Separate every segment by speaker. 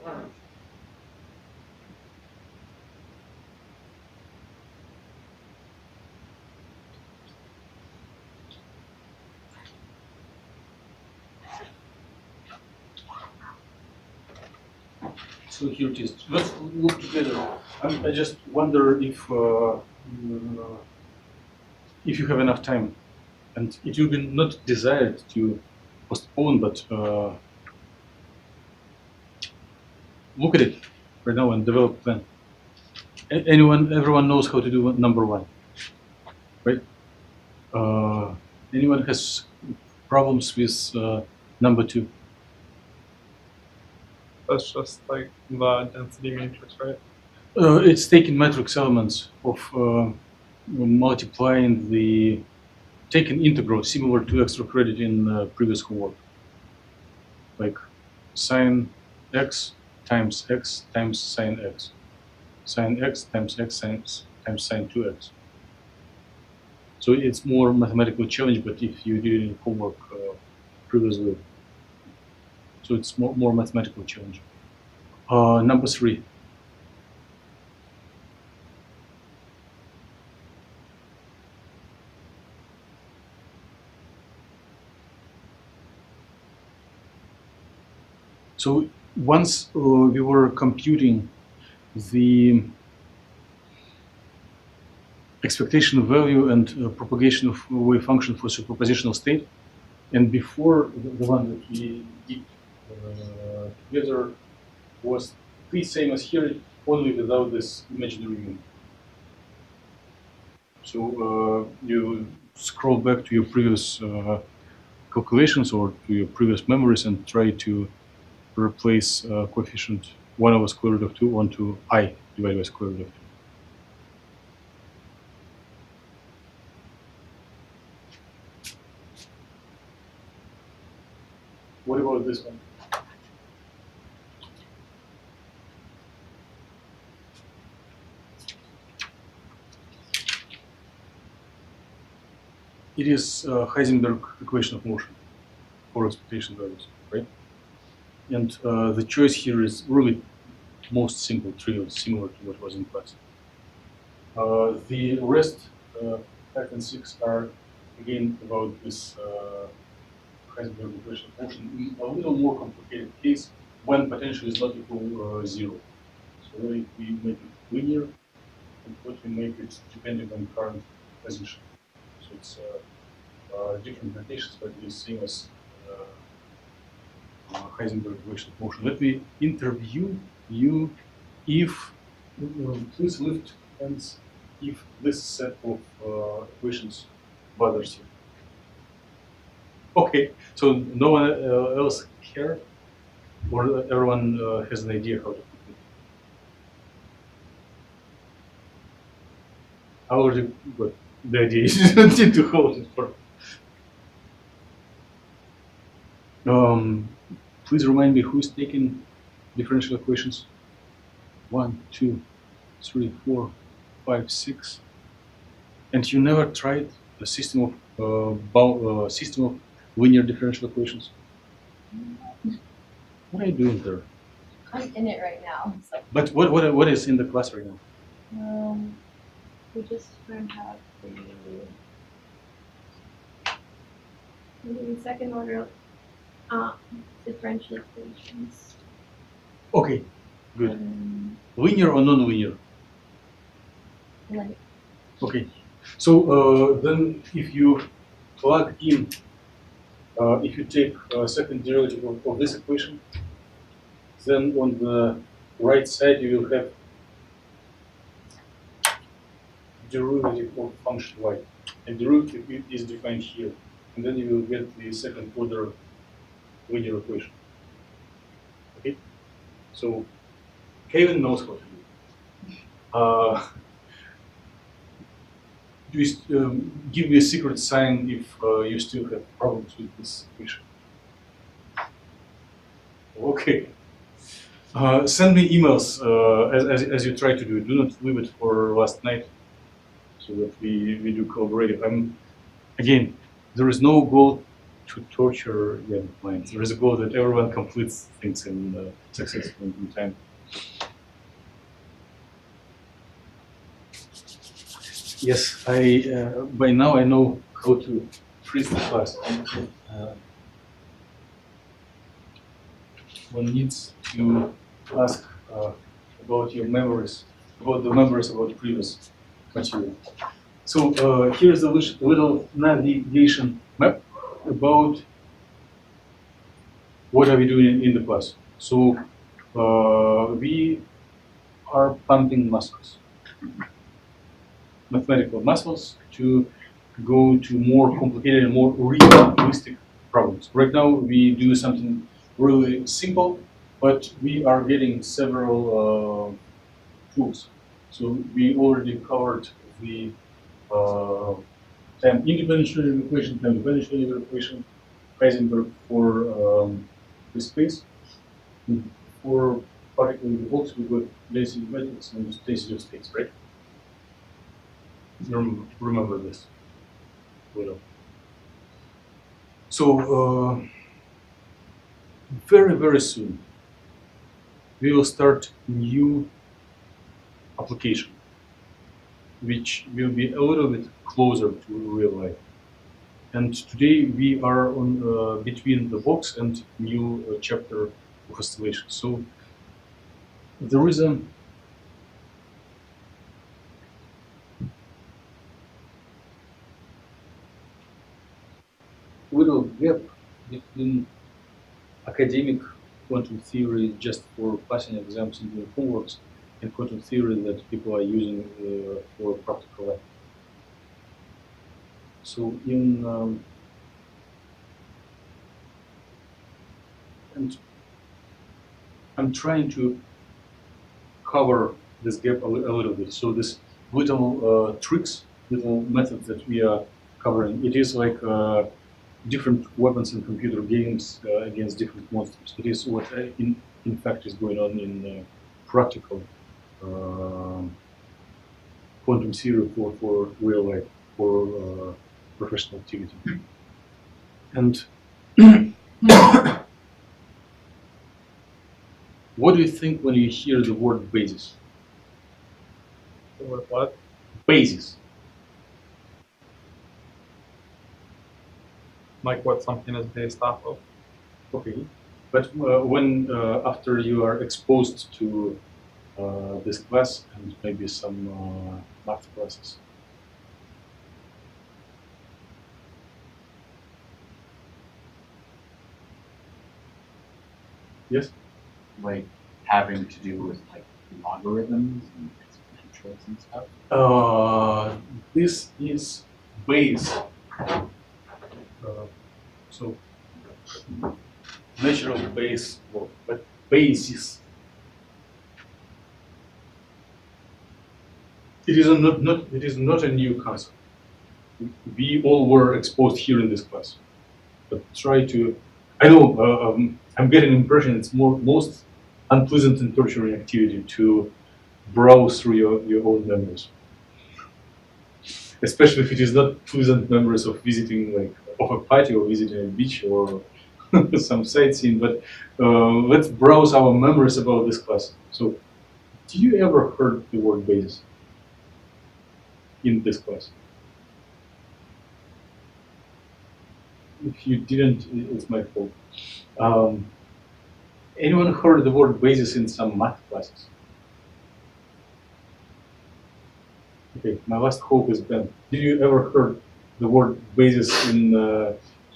Speaker 1: So here it is. Let's look together. I just wonder if you have enough time, and it will be not desired to postpone, but look at it right now and develop a plan. Everyone knows how to do number one, right? Anyone has problems with number two?
Speaker 2: That's just like the density matrix, right?
Speaker 1: It's taking matrix elements of multiplying the taken integral similar to extra credit in previous homework, like sine x times sine x, sine x times times sine 2x. So it's more mathematical challenge, but if you did it in homework previously, so it's more mathematical challenge. Number 3. So once we were computing the expectation value and propagation of wave function for superpositional state, and before the one that we did together was the same as here, only without this imaginary unit. So you scroll back to your previous calculations or to your previous memories and try to replace coefficient 1 over square root of 2 onto I divided by square root of 2. What about this one? It is Heisenberg equation of motion for expectation values, right? And the choice here is really most simple, trivial, similar to what was in class. The rest, 5 and 6, are again about this Heisenberg equation of motion in a little more complicated case when potential is not equal to 0. So if we make it linear, and what we make it depending on current position. So it's different notations, but it is same as Heisenberg equation of motion. Let me interview you if, please lift hands if this set of equations bothers you. Okay, so no one else care? Or everyone has an idea how to complete it? I already got the idea. You don't need to hold it for. Please remind me who's taking differential equations. 1, 2, 3, 4, 5, 6. And you never tried a system of linear differential equations? What are you doing there?
Speaker 3: I'm in it right now. So.
Speaker 1: But what is in the class right now?
Speaker 3: We just learned how to do second order differential equations.
Speaker 1: Okay, good. Linear or non-linear?
Speaker 3: Linear.
Speaker 1: Okay, so then if you plug in, if you take a second derivative of this equation, then on the right side you will have derivative of function y, and derivative is defined here, and then you will get the second order linear equation. Okay, so Kevin knows how to do it. Just give me a secret sign if you still have problems with this equation. Okay. Send me emails as you try to do it. Do not leave it for last night, so that we do collaborative. Again, there is no goal to torture young minds. There is a goal that everyone completes things in successfully in time. Yes, by now I know how to freeze the class. One needs to ask about your memories, about the memories about previous material. So here's a little navigation map about what are we doing in the class. So we are pumping muscles, mathematical muscles, to go to more complicated and more realistic problems. Right now we do something really simple, but we are getting several tools. So we already covered the time-independent Schrödinger equation, time-dependent Schrödinger equation, Heisenberg for the space. For particularly the box, we got density matrix and density of states, right? Remember this. So very, very soon we will start new application, which will be a little bit closer to real life. And today we are on between the box and new chapter of oscillation. So there is a little gap between academic quantum theory just for passing exams and doing homeworks and quantum theory that people are using for practical life. So and I'm trying to cover this gap a little bit. So this little tricks, little methods that we are covering, it is like different weapons in computer games against different monsters. It is what in fact is going on in practical quantum theory for real life, for professional activity. And what do you think when you hear the word basis?
Speaker 2: The word what?
Speaker 1: Basis.
Speaker 2: Like what something is based off of.
Speaker 1: Okay. But when after you are exposed to this class and maybe some math classes. Yes?
Speaker 4: Like having to do with like logarithms and exponentials and stuff?
Speaker 1: This is base. So natural base, but basis. It is not a new concept. We all were exposed here in this class. But try to. I know I'm getting an impression it's most unpleasant and torturing activity to browse through your own memories. Especially if it is not pleasant memories of visiting like of a party or visiting a beach or some sightseeing, but let's browse our memories about this class. So, did you ever heard the word basis in this class? If you didn't, it's my fault. Anyone heard the word basis in some math classes? Okay, my last hope is Ben. Did you ever heard the word basis in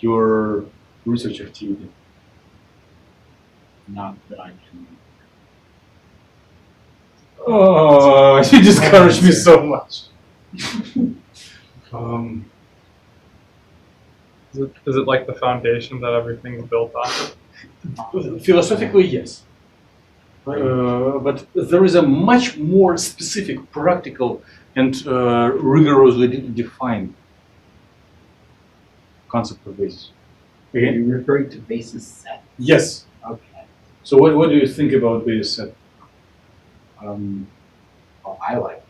Speaker 1: your research activity?
Speaker 4: Not that I can.
Speaker 1: Oh, you discouraged me so much.
Speaker 2: Is it like the foundation that everything's built on?
Speaker 1: Philosophically, yes. But there is a much more specific, practical, and rigorously defined concept of basis.
Speaker 4: Are you referring to basis set?
Speaker 1: Yes.
Speaker 4: Okay.
Speaker 1: So what do you think about basis set?
Speaker 4: Well, I like them.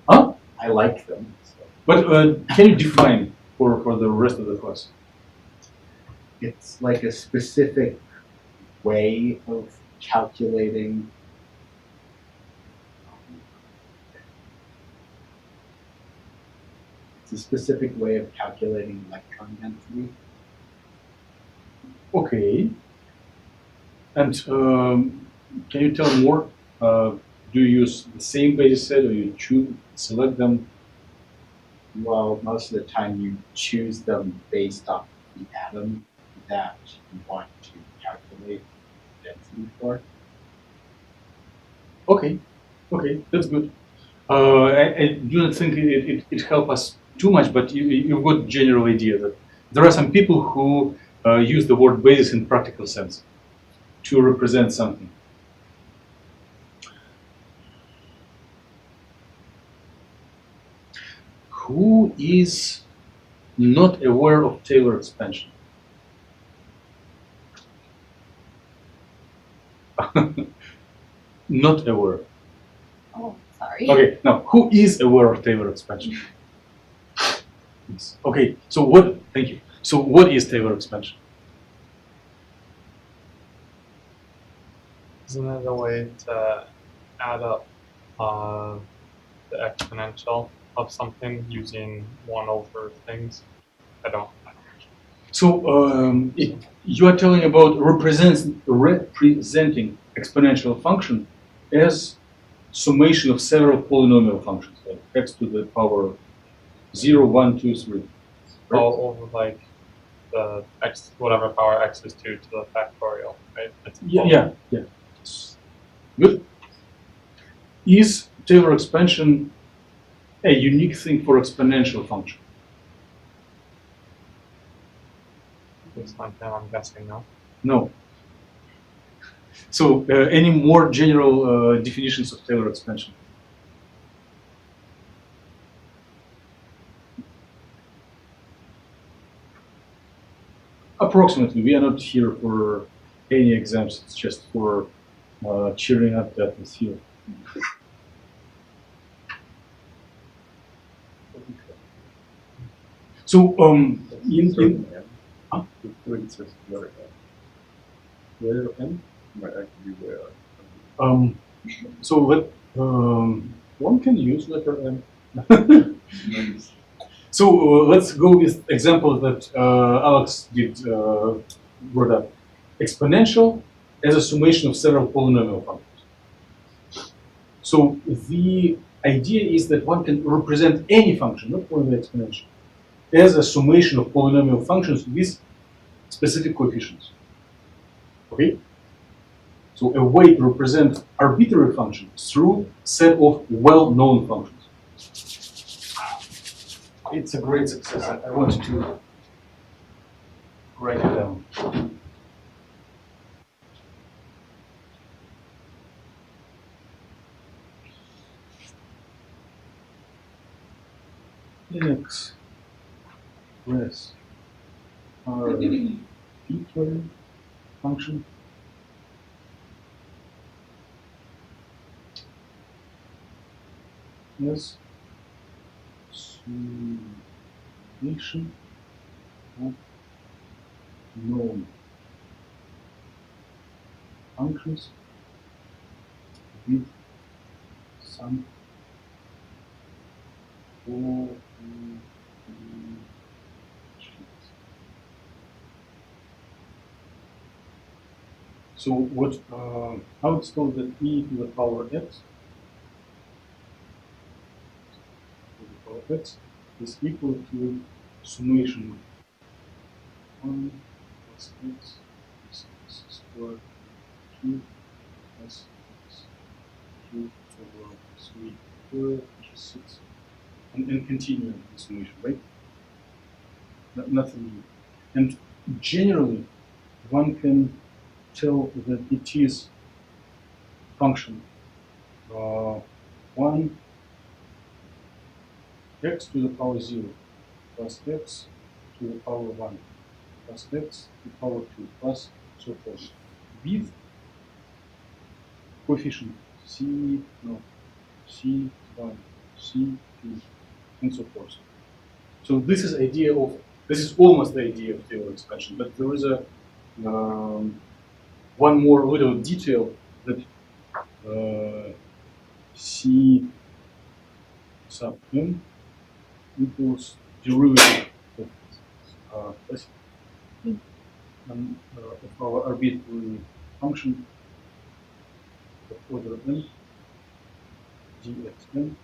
Speaker 1: Huh?
Speaker 4: I like them. So.
Speaker 1: But can you define for the rest of the class?
Speaker 4: it's like a specific way of calculating. It's a specific way of calculating electron density.
Speaker 1: Okay. And can you tell more? Do you use the same basis set, or you select them?
Speaker 4: Well, most of the time you choose them based off the atom that you want to calculate density for.
Speaker 1: Okay, okay, that's good. I do not think it helps us too much, but you've got general idea that there are some people who use the word basis in practical sense to represent something. Who is not aware of Taylor expansion? Not aware.
Speaker 3: Oh, sorry.
Speaker 1: Okay, now who is aware of Taylor expansion? Yes. Okay, so what? Thank you. So what is Taylor expansion?
Speaker 2: Isn't it a way to add up the exponential of something using 1 over things? I don't.
Speaker 1: So you are telling about representing exponential function as summation of several polynomial functions, like x to the power 0, 1, 2, 3. Right?
Speaker 2: All over like the x, whatever power x is 2 to the factorial, right? It's
Speaker 1: Yeah. Good. Is Taylor expansion a unique thing for exponential function?
Speaker 2: This one thing I'm guessing no.
Speaker 1: No. So any more general definitions of Taylor expansion? Approximately. We are not here for any exams. It's just for cheering up the atmosphere. So huh? Where m
Speaker 5: might actually be where.
Speaker 1: so one can use letter m. So let's go with example that Alex brought up. Exponential as a summation of several polynomial functions. So the idea is that one can represent any function, not only the exponential, as a summation of polynomial functions with specific coefficients. Okay? So a way to represent arbitrary functions through set of well-known functions. It's a great success. I wanted to write it down. X press arbitrary function as summation of known functions with some coefficients. So what? How it's called that e to the power x is equal to summation of 1 plus x plus x squared 2 plus x cubed over 3 squared, which is 6. And continuing the summation, right? Nothing new. And generally, one can tell that it is function 1 x to the power 0 plus x to the power 1 plus x to the power 2 plus so forth with coefficient c1, c2, and so forth. So this is idea of This is almost the idea of Taylor expansion, but there is a one more little detail that C sub m equals derivative of S of our arbitrary function of order n dxn,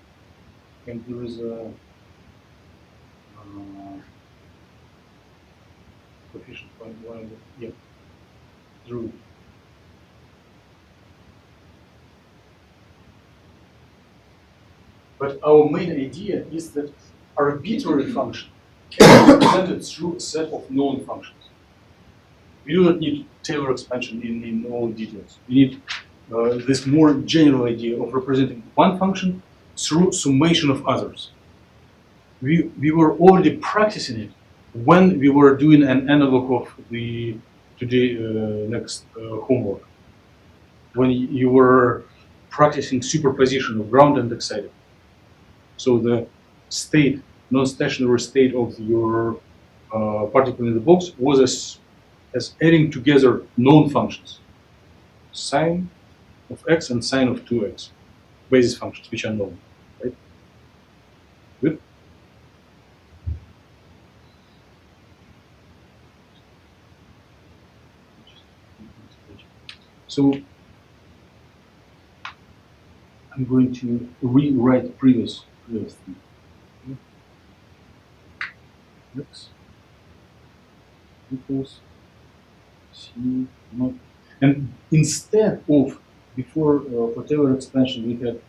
Speaker 1: and there is a coefficient point one, yeah, derivative. But our main idea is that arbitrary function can be represented through a set of known functions. We do not need Taylor expansion in all details. We need this more general idea of representing one function through summation of others. We were already practicing it when we were doing an analog of the today next homework, when you were practicing superposition of ground and excited. So the state, non-stationary state of your particle in the box was as adding together known functions, sine of x and sine of 2x, basis functions which are known, right? Good. So I'm going to rewrite previous thing. X equals C naught. And instead of, before for Taylor expansion, we had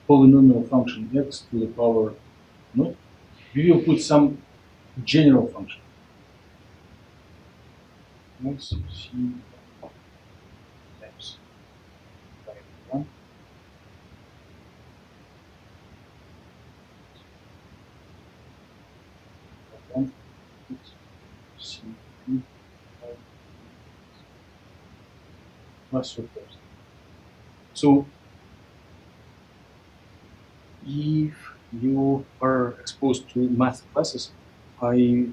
Speaker 1: polynomial function x to the power naught, we will put some general function. X C times 1. So if you are exposed to math classes, I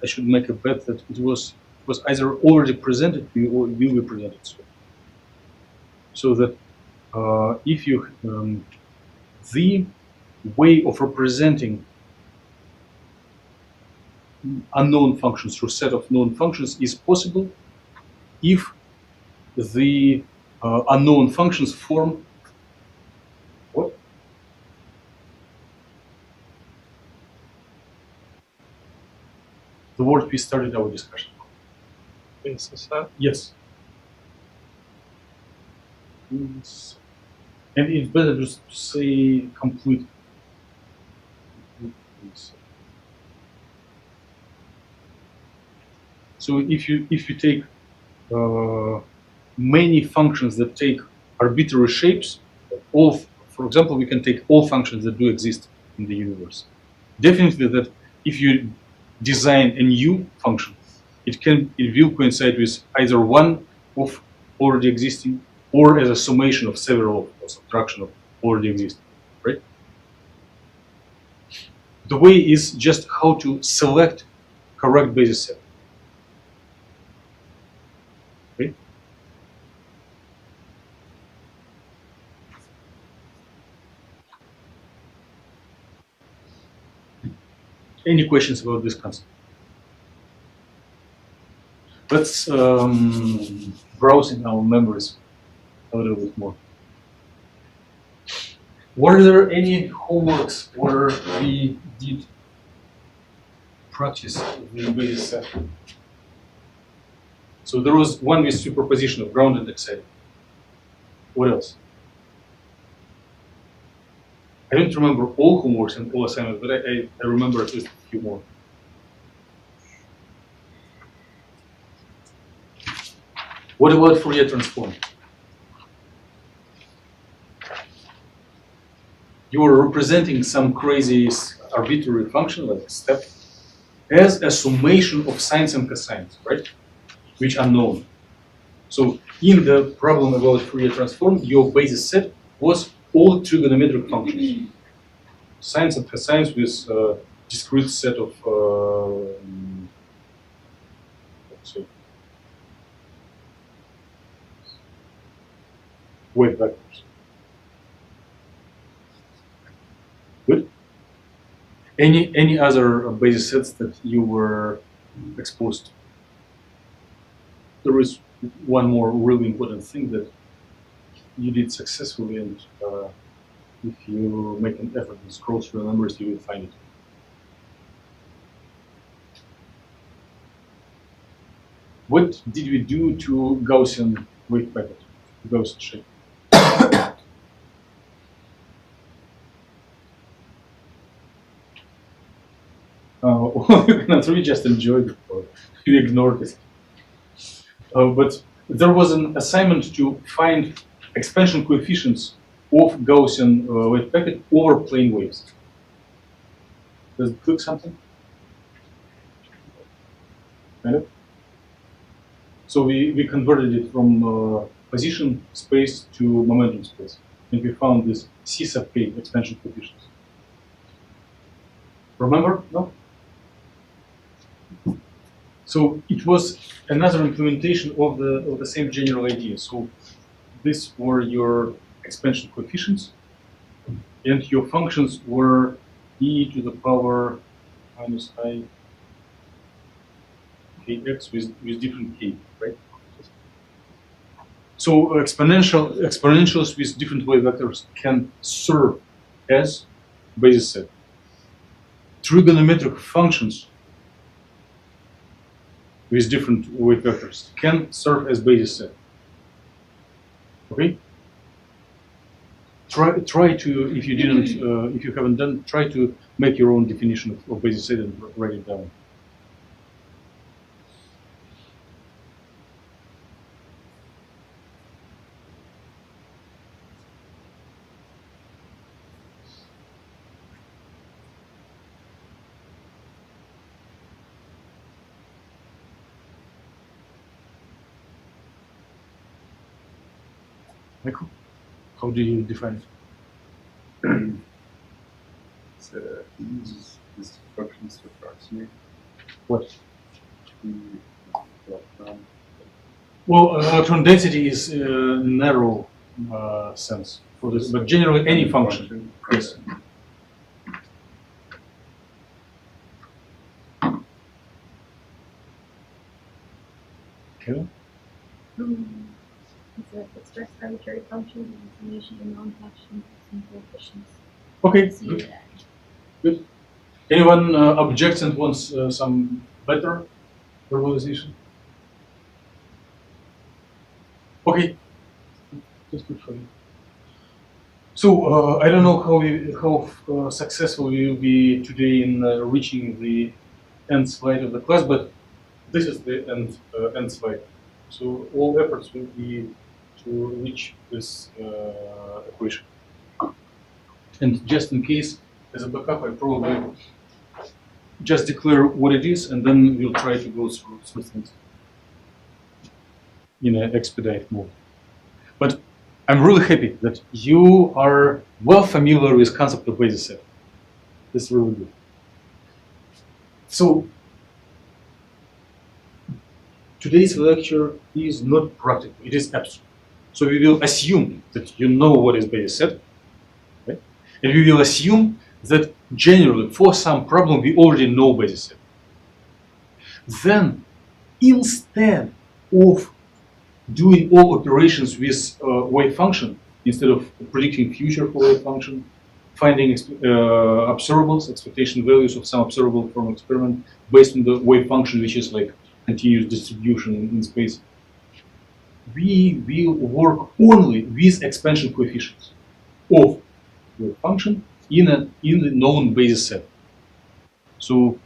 Speaker 1: should make a bet that it was either already presented to you or will be presented soon. So that if you the way of representing unknown functions through a set of known functions is possible if the unknown functions form what? The word we started our discussion.
Speaker 2: Basis set?
Speaker 1: Yes. And it's better just to say complete. So if you take many functions that take arbitrary shapes, for example, we can take all functions that do exist in the universe. Definitely that if you design a new function, it will coincide with either one of already existing or as a summation of several or subtraction of already existing, right? The way is just how to select correct basis set. Okay? Any questions about this concept? Let's browse in our memories a little bit more. Were there any homeworks where we did practice the basis set? So there was one with superposition of ground and excited. What else? I don't remember all homeworks and all assignments, but I remember at least a few more. What about Fourier transform? You are representing some crazy arbitrary function like step as a summation of sines and cosines, right? Which are known. So in the problem about Fourier transform, your basis set was all trigonometric functions. Sines and cosines with discrete set of let's say wave vectors. Good. Any other basis sets that you were exposed to? There is one more really important thing that you did successfully, and if you make an effort and scroll through the numbers, you will find it. What did we do to Gaussian wave packet, Gaussian shape? You cannot really just enjoy it, or you ignored it. But there was an assignment to find expansion coefficients of Gaussian wave packet over plane waves. Does it click something? Kind of. So we converted it from position space to momentum space, and we found this C sub k expansion coefficients. Remember? No? So it was another implementation of the same general idea. So these were your expansion coefficients, and your functions were e to the power minus I kx with different k, right? So exponentials with different wave vectors can serve as basis set. Trigonometric functions with different wave vectors can serve as basis set. Okay. Try to, if you didn't, if you haven't done, try to make your own definition of basis set and write it down. Michael, how do you define it?
Speaker 5: So he uses these functions to approximate
Speaker 1: What?
Speaker 5: the electron.
Speaker 1: Well, electron density is narrow sense for this, but generally any function. Yes. Okay.
Speaker 3: It's an express arbitrary function and summation of non-constant coefficients.
Speaker 1: Okay.
Speaker 3: See
Speaker 1: Good.
Speaker 3: that.
Speaker 1: Good. Anyone objects and wants some better verbalization? Okay. That's good for you. So I don't know how successful we will be today in reaching the end slide of the class, but this is the end slide. So all efforts will be to reach this equation. And just in case, as a backup, I probably just declare what it is, and then we'll try to go through things in an expedite mode. But I'm really happy that you are well familiar with concept of basis set. This is really good. So today's lecture is not practical, it is abstract. So we will assume that you know what is basis set, right? And we will assume that generally for some problem we already know basis set. Then instead of doing all operations with wave function, instead of predicting future for wave function, finding observables, expectation values of some observable from experiment based on the wave function, which is like continuous distribution in space, we will work only with expansion coefficients of wave function in the known basis set. So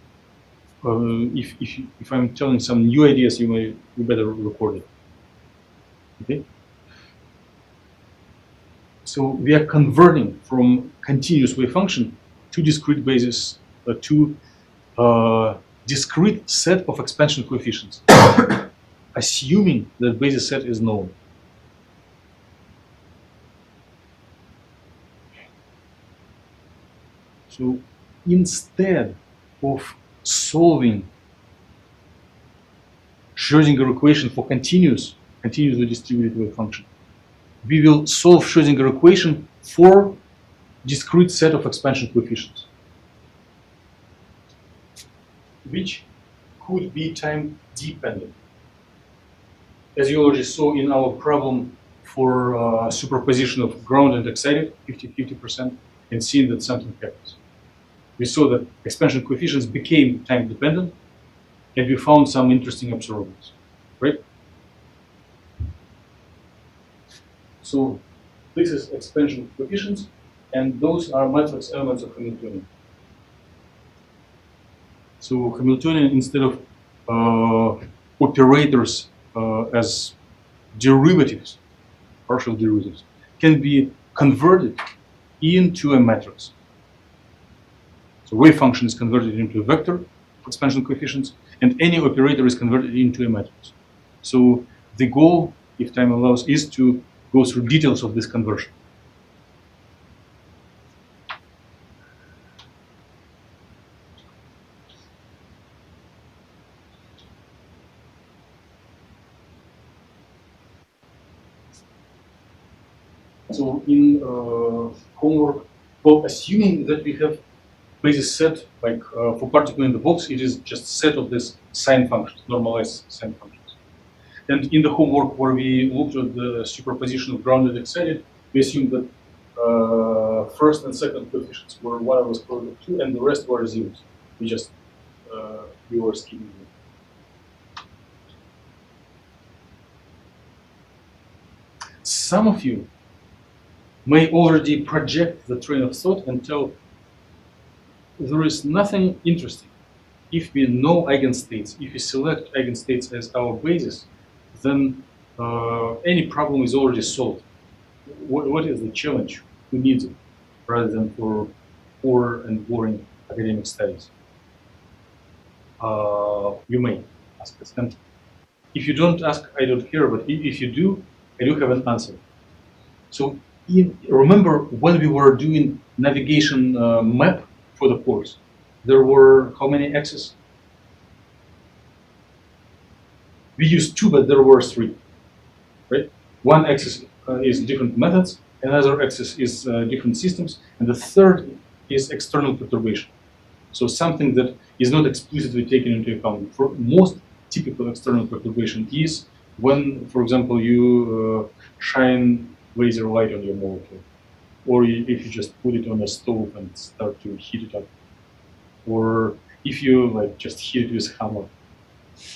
Speaker 1: if I'm telling some new ideas, you better record it. Okay. So we are converting from continuous wave function to discrete basis to discrete set of expansion coefficients, assuming that basis set is known. So instead of solving Schrödinger equation for continuously distributed wave function. We will solve Schrödinger equation for discrete set of expansion coefficients, which could be time dependent. As you already saw in our problem for superposition of ground and excited, 50-50%, and seeing that something happens. We saw that expansion coefficients became time dependent, and we found some interesting observables, right? So this is expansion coefficients, and those are matrix elements of Hamiltonian. So Hamiltonian, instead of operators as derivatives, partial derivatives, can be converted into a matrix. So wave function is converted into a vector of expansion coefficients, and any operator is converted into a matrix. So the goal, if time allows, is to go through details of this conversion. So in homework, well, assuming that we have basis set, like for particle in the box, it is just set of this sine functions, normalized sine functions. And in the homework where we looked at the superposition of grounded and excited, we assumed that first and second coefficients were 1 over square root of 2, and the rest were zeros. We were skipping them. Some of you may already project the train of thought and tell there is nothing interesting. If we know eigenstates, if we select eigenstates as our basis, then any problem is already solved. What is the challenge? Who needs it? Rather than for poor and boring academic studies. You may ask us. And if you don't ask, I don't care, but if you do, I do have an answer. So remember when we were doing navigation map for the course, there were how many axes? We used 2, but there were 3, right? One axis is different methods, another axis is different systems, and the third is external perturbation. So something that is not explicitly taken into account. For most typical external perturbation is when, for example, you shine laser light on your molecule, or if you just put it on a stove and start to heat it up, or if you like just hit it with hammer.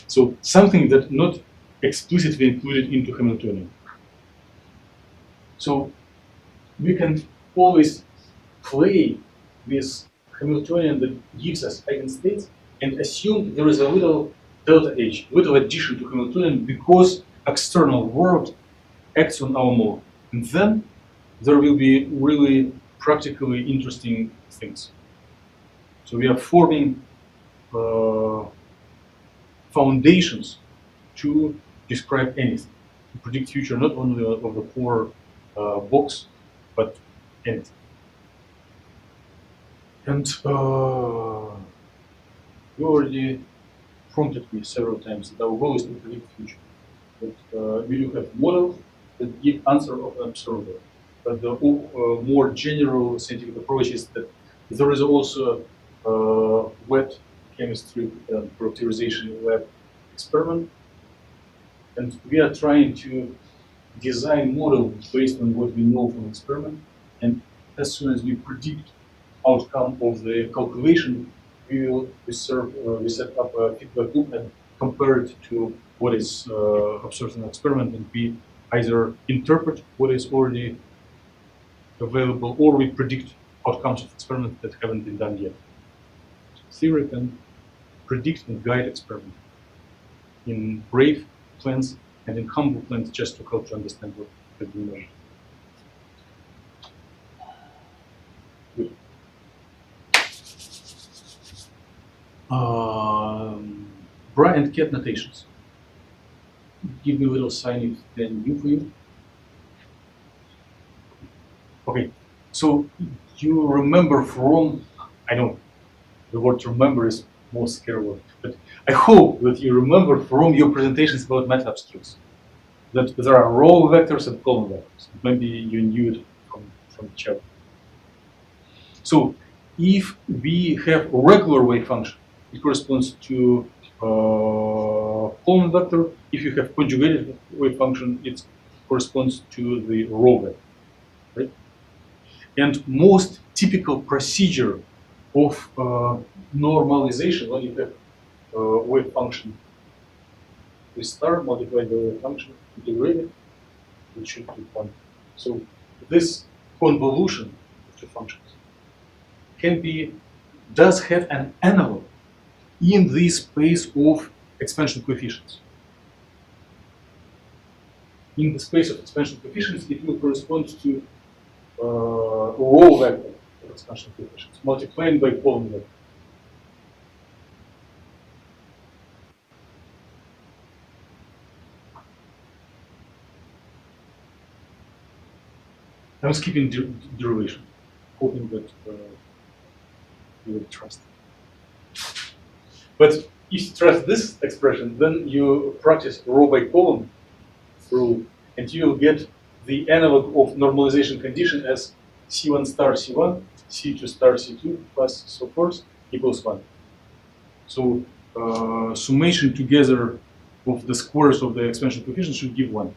Speaker 1: So something that not explicitly included into Hamiltonian. So we can always play with Hamiltonian that gives us eigenstates and assume there is a little delta H, little addition to Hamiltonian because external world acts on our model. And then there will be really practically interesting things. So we are forming foundations to describe anything, to predict future not only of the poor box, but anything. And you already prompted me several times that our goal is to predict future. But we do have models that give answer of an observer. But the more general scientific approach is that there is also wet chemistry characterization lab experiment, and we are trying to design model based on what we know from experiment. And as soon as we predict outcome of the calculation, we set up a feedback loop and compare it to what is observed in the experiment, and we either interpret what is already available or we predict outcomes of experiments that haven't been done yet. Theory can predict and guide experiment in brave plans and in humble plans just to help to understand what has been measured. Good. Bra and cat notations. Give me a little sign if they're new for you. Okay, so you remember from, I know, the word remember is most scary word. But I hope that you remember from your presentations about MATLAB skills that there are row vectors and column vectors. Maybe you knew it from chapter. So if we have a regular wave function, it corresponds to column vector. If you have conjugated wave function, it corresponds to the row vector. Right? And most typical procedure of normalization when you have wave function, we start multiplying the wave function, integrate it, it should be 1. So this convolution of two functions does have an analog in the space of expansion coefficients. In the space of expansion coefficients, it will correspond to row vector of expansion coefficients multiplied by column vector. I'm skipping derivation, hoping that you will trust. But if you trust this expression, then you practice row by column rule, and you will get the analog of normalization condition as C1 star C1, C2 star C2, plus so forth equals 1. So summation together of the squares of the expansion coefficient should give 1.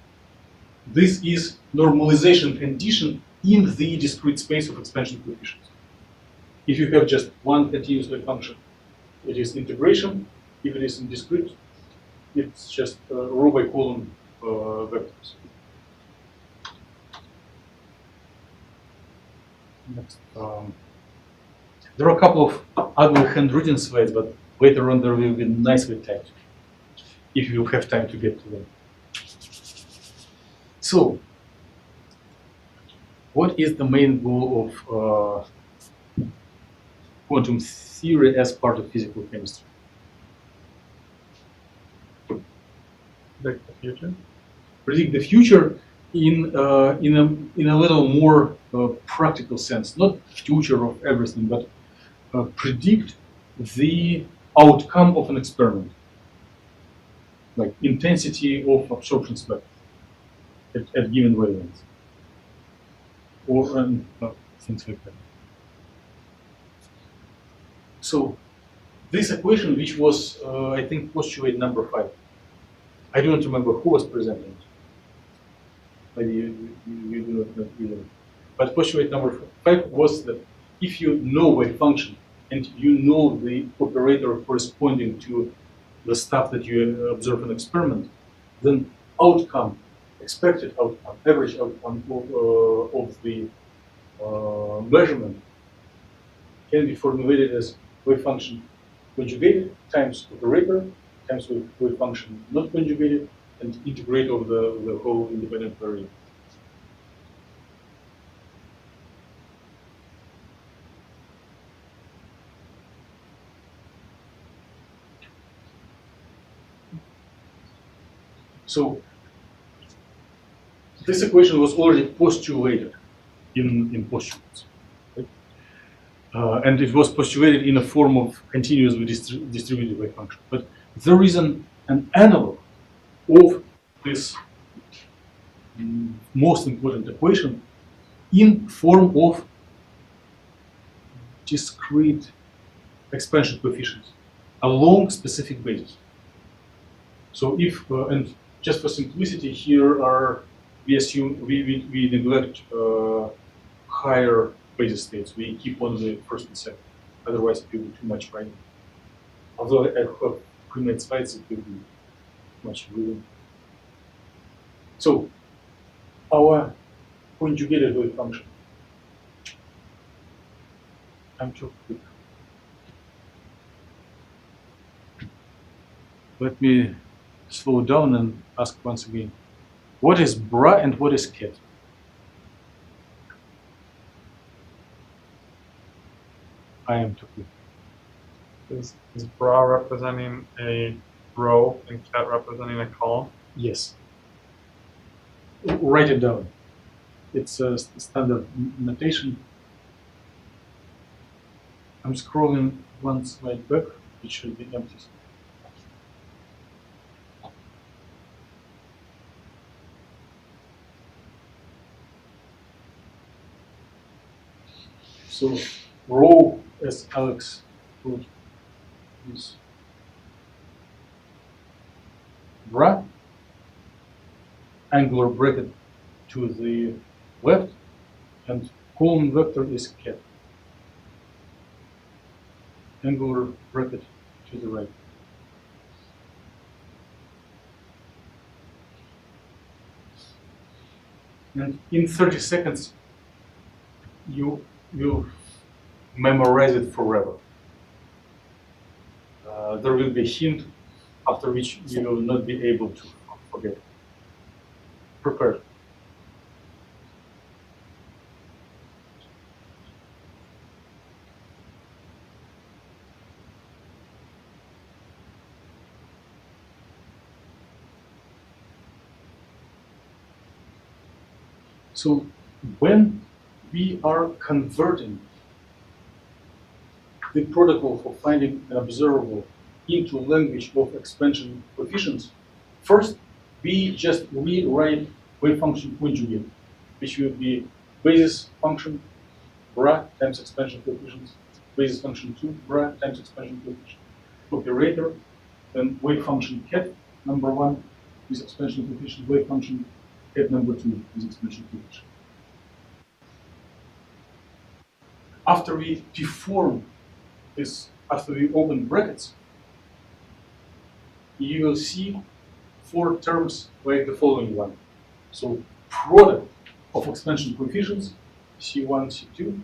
Speaker 1: This is normalization condition in the discrete space of expansion coefficients. If you have just one continuous wave function, it is integration. If it is in discrete, it's just row by column vectors. Next, there are a couple of ugly handwritten slides, but later on there will be nicely typed, if you have time to get to them. So, what is the main goal of quantum theory as part of physical chemistry?
Speaker 2: Predict the future.
Speaker 1: Predict the future in a little more practical sense, not future of everything, but predict the outcome of an experiment, like intensity of absorption spectrum at given wavelengths, or things like that. So this equation, which was I think postulate number 5, I don't remember who was presenting it. Maybe you do not know either. But postulate number 5 was that if you know wave function and you know the operator corresponding to the stuff that you observe in experiment, then outcome, expected outcome, average outcome of the measurement can be formulated as wave function conjugated times operator times wave function not conjugated and integrate over the whole independent variable. So this equation was already postulated in postulates. Right? And it was postulated in a form of continuously distributed wave function. But there is an analog of this most important equation in form of discrete expansion coefficients along specific basis. So if, and just for simplicity, here are, we assume, we neglect higher basis states. We keep on the first and second. Otherwise, it will be too much writing. Although I have pre-made slides, it will be much reading. So our conjugated wave function. I'm too quick. Let me slow down and ask once again. What is bra and what is ket? I am too quick.
Speaker 2: Is bra representing a row and ket representing a column?
Speaker 1: Yes. Write it down. It's a standard notation. I'm scrolling one slide back, it should be empty. So rho, as Alex wrote, is bra, angular bracket to the left, and column vector is cat, angular bracket to the right. And in 30 seconds, you memorize it forever. There will be a hint after which you will not be able to forget. Prepare. So when we are converting the protocol for finding an observable into language of expansion coefficients, first we just rewrite wave function conjugate, which will be basis function bra times expansion coefficients, basis function 2 bra times expansion coefficient, operator, then wave function cat number 1 with expansion coefficient, wave function cat number 2 with expansion coefficient. After we deform this, after we open brackets, you will see 4 terms like the following one. So product of expansion coefficients, C1, C2,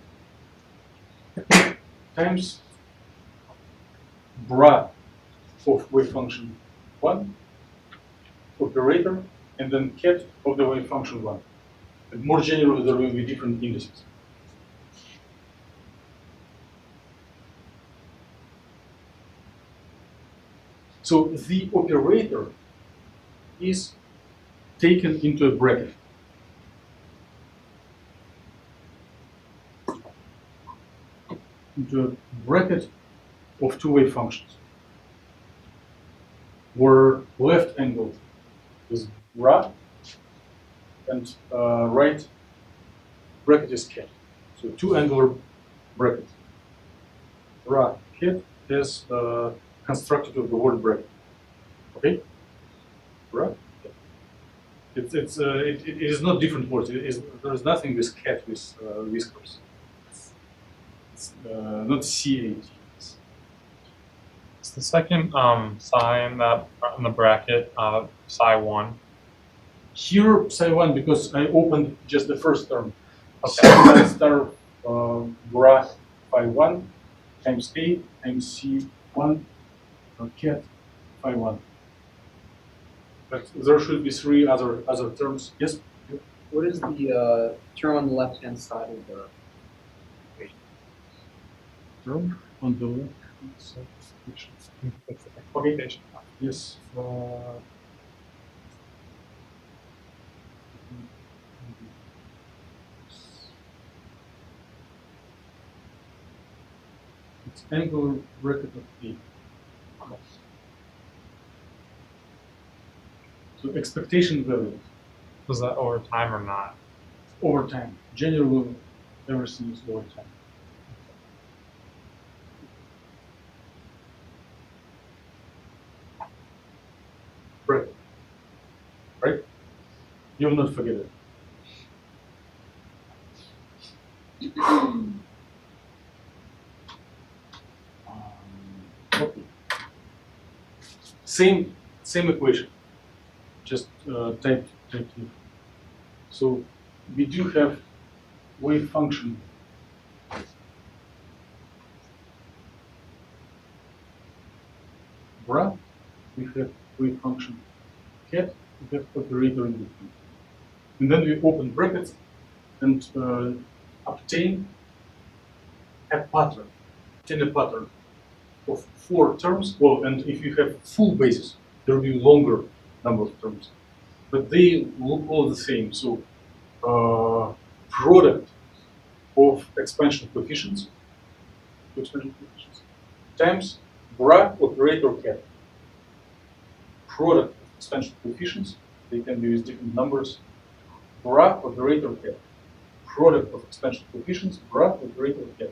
Speaker 1: times bra of wave function 1, operator, and then cat of the wave function 1. And more generally, there will be different indices. So the operator is taken into a bracket. Into a bracket of 2 wave functions, where left angle is bra and right bracket is cat. So 2 angular brackets. Bra cat is constructed of the word bracket. Okay? Bra cat. It is not different words. There is nothing with cat with whiskers. It's not C8.
Speaker 2: It's the second sign that in the bracket, psi1.
Speaker 1: Here, psi 1 because I opened just the first term.
Speaker 2: Okay.
Speaker 1: Psi star bra phi 1 times A times C1 cat phi 1. But there should be 3 other terms. Yes?
Speaker 6: What is the term on the left-hand side of the equation?
Speaker 1: Term on the left side. Okay. Yes. It's angular bracket of A. So expectation value
Speaker 2: Was that over time or not?
Speaker 1: over time. Generally, everything is over time. Right. Right? You will not forget it. Okay. Same equation, just typed here. So we do have wave function bra, we have wave function cat, we have operator in between. And then we open brackets and obtain a pattern. Of 4 terms. Well, and if you have full basis, there will be longer number of terms. But they look all the same. So product of expansion coefficients to expansion coefficients, times bra operator cat. Product of expansion coefficients, they can be with different numbers. Bra operator cat. Product of expansion coefficients, bra operator cat.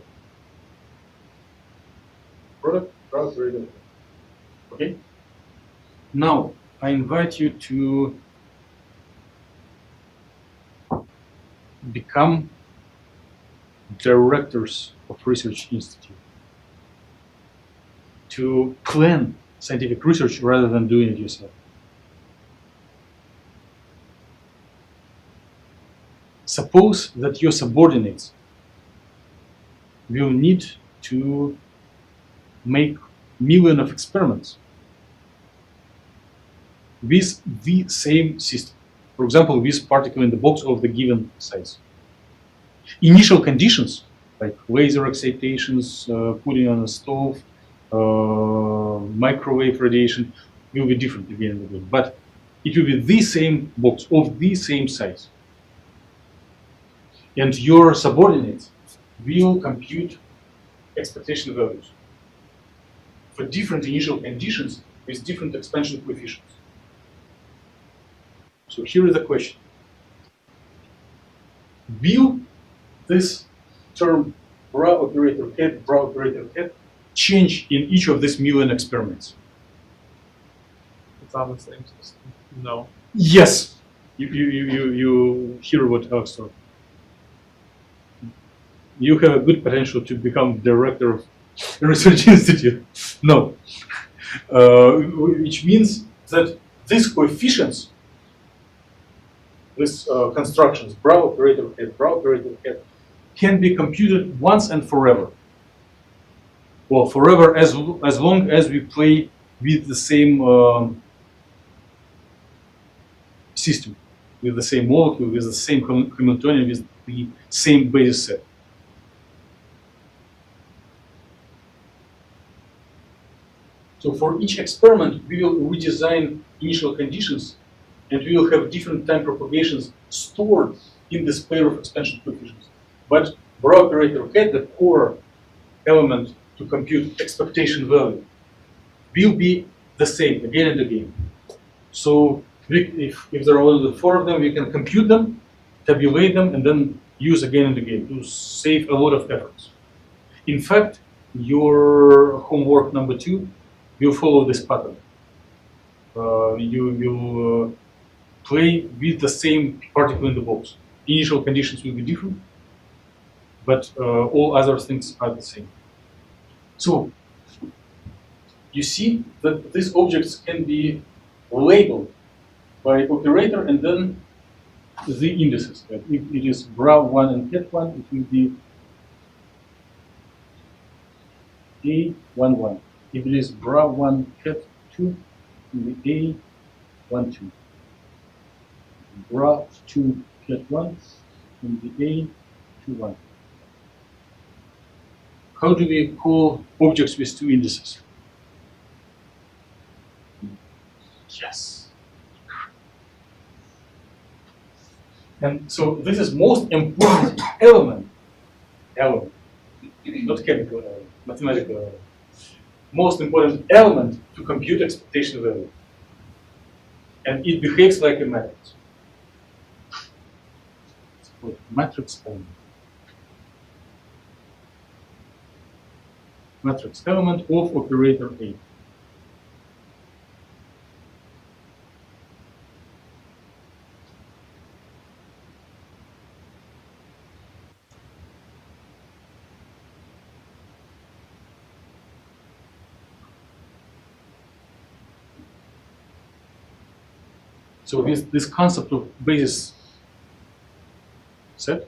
Speaker 1: Product, bra operator cat. Okay? Now, I invite you to become directors of research institute, to plan scientific research rather than doing it yourself. Suppose that your subordinates will need to make millions of experiments with the same system. For example, with particle in the box of the given size. Initial conditions, like laser excitations, putting on a stove, microwave radiation, will be different again and again. But it will be the same box of the same size. And your subordinates will compute expectation values for different initial conditions with different expansion coefficients. So here is the question. Will this term bra operator cat change in each of these million experiments?
Speaker 2: It's on the same system. No.
Speaker 1: Yes. You hear what Alex said. You have a good potential to become director of a research institute. No. Which means that these coefficients, these constructions, bra operator cat, can be computed once and forever. Well, forever as long as we play with the same system, with the same molecule, with the same Hamiltonian, with the same basis set. So for each experiment, we will redesign initial conditions, and we will have different time propagations stored in this pair of expansion coefficients. But bra operator cat, the core element to compute expectation value, will be the same again and again. So if there are only 4 of them, we can compute them, tabulate them, and then use again and again to save a lot of efforts. In fact, your homework number 2 will follow this pattern. You will play with the same particle in the box. Initial conditions will be different, but all other things are the same. So you see that these objects can be labeled by operator and then the indices. If it is bra1 and cat1, it will be A11. If it is bra1 cat2, it will be A12. Bra2 cat1 will be A21. How do we call objects with 2 indices? Yes. And so this is most important element, not chemical element, mathematical element. Most important element to compute expectation value. And it behaves like a matrix. It's called matrix element. Matrix element of operator A. So this concept of basis set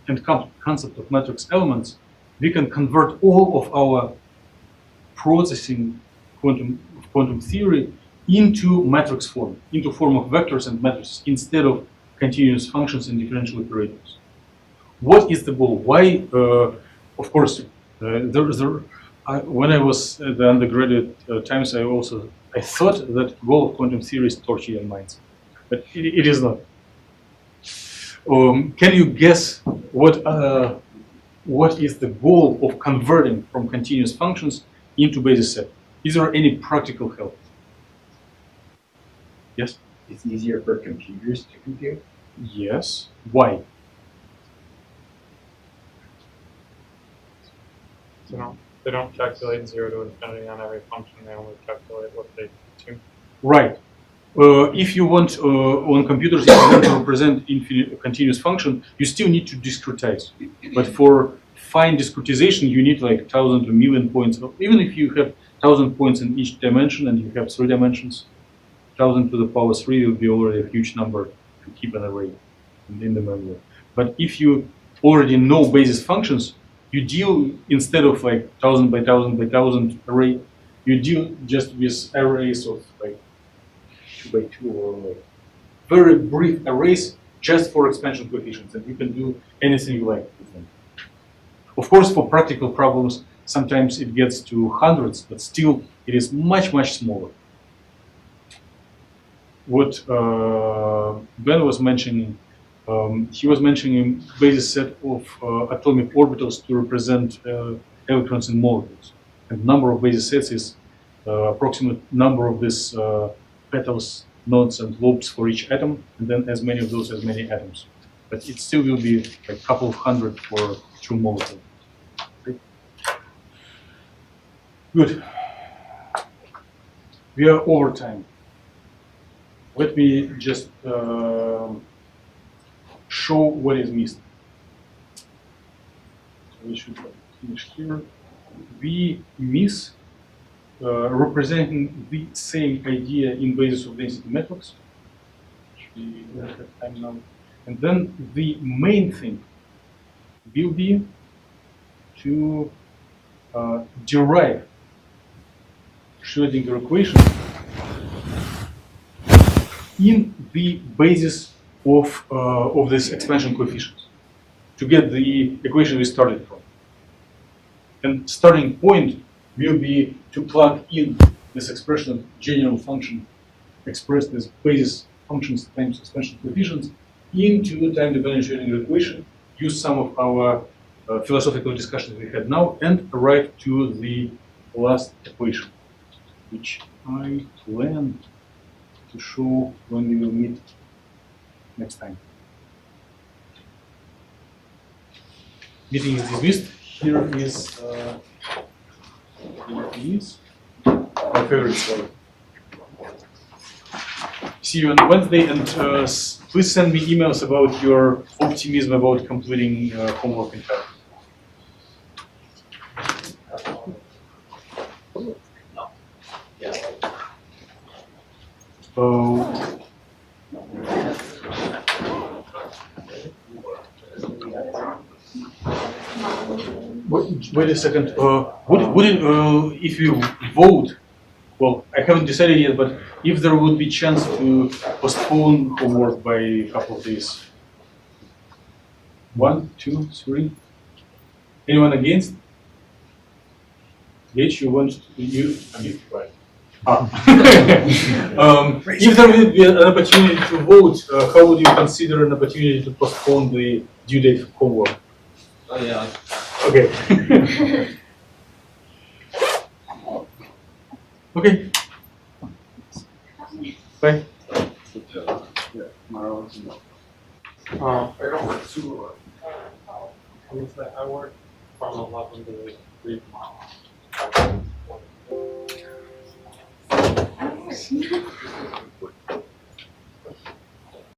Speaker 1: and concept of matrix elements, we can convert all of our processing quantum theory into matrix form, into form of vectors and matrices instead of continuous functions and differential operators. What is the goal? Why? Of course, when I was at the undergraduate times, I thought that the goal of quantum theory is torture minds, but it is not. Can you guess what what is the goal of converting from continuous functions into basis set? Is there any practical help? Yes?
Speaker 4: It's easier for computers to compute.
Speaker 1: Yes. Why?
Speaker 2: They don't calculate 0 to infinity on every function. They only calculate what they do.
Speaker 1: Right. If you want on computers, if you want to represent infinite continuous function, you still need to discretize. But for fine discretization, you need like 1,000 to million points. Even if you have 1,000 points in each dimension and you have 3 dimensions, 1,000 to the power 3 will be already a huge number to keep an array in the memory. But if you already know basis functions, you deal, instead of like 1,000 by 1,000 by 1,000 array, you deal just with arrays of like 2 by 2 or like very brief arrays just for expansion coefficients, and you can do anything you like with them. Of course, for practical problems, sometimes it gets to hundreds, but still it is much, much smaller. What Ben was mentioning, he was mentioning basis set of atomic orbitals to represent electrons in molecules. And number of basis sets is approximate number of these petals, nodes, and lobes for each atom, and then as many of those as many atoms. But it still will be a couple of hundred for true molecule. Okay. Good. We are over time. Let me just show what is missed. So we should finish here. We miss representing the same idea in basis of density methods. We don't have time now. And then the main thing will be to derive Schrödinger equation in the basis of this expansion coefficients to get the equation we started from. And starting point will be to plug in this expression of general function expressed as basis functions times expansion coefficients into time-dependent Schrödinger equation, use some of our philosophical discussions we had now, and arrive to the last equation, which I plan to show when we will meet next time. Meeting is dismissed. Here is my favorite slide. See you on Wednesday, and please send me emails about your optimism about completing homework in time. Wait a second. Would it, if you vote, well, I haven't decided yet, but if there would be chance to postpone homework by a couple of days? 1, 2, 3. Anyone against? Gage, you want to, right. If there would be an opportunity to vote, how would you consider an opportunity to postpone the due date for homework?
Speaker 6: Oh yeah.
Speaker 1: Okay. Okay. Bye.
Speaker 5: Yeah, tomorrow.
Speaker 2: I don't work too. I work from 11 to 3 tomorrow.